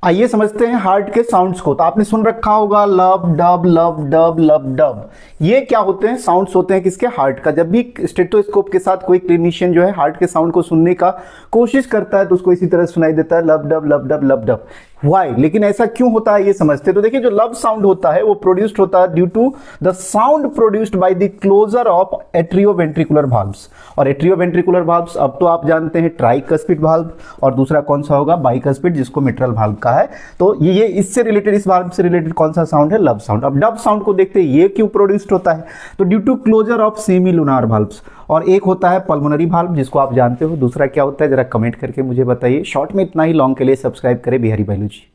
आइए समझते हैं हार्ट के साउंड्स को। तो आपने सुन रखा होगा लब डब लब डब लब डब। ये क्या होते हैं? साउंड्स होते हैं किसके? हार्ट का। जब भी स्टेथोस्कोप के साथ कोई क्लिनिशियन जो है हार्ट के साउंड को सुनने का कोशिश करता है तो उसको इसी तरह सुनाई देता है, लब डब लब डब लब डब। वाई? लेकिन ऐसा क्यों होता है ये समझते हैं। तो देखिए, जो लब साउंड होता है वो प्रोड्यूस्ड होता है due to the sound produced by the closure of atrioventricular valves. और एट्रियोवेंट्रिकुलर वाल्व्स अब तो आप जानते हैं ट्राइकस्पिड वाल्व, और दूसरा कौन सा होगा? बाइकस्पिड, जिसको मिट्रल वाल्व का है। तो ये इससे रिलेटेड, इस वाल्व से रिलेटेड कौन सा साउंड है? लब साउंड। अब डब साउंड को देखते हैं, ये क्यों प्रोड्यूस्ड होता है? तो due to closure of semilunar valves. और एक होता है पल्मोनरी वाल्व, जिसको आप जानते हो। दूसरा क्या होता है जरा कमेंट करके मुझे बताइए। शॉर्ट में इतना ही, लॉन्ग के लिए सब्सक्राइब करें बिहारी बायोलॉजी।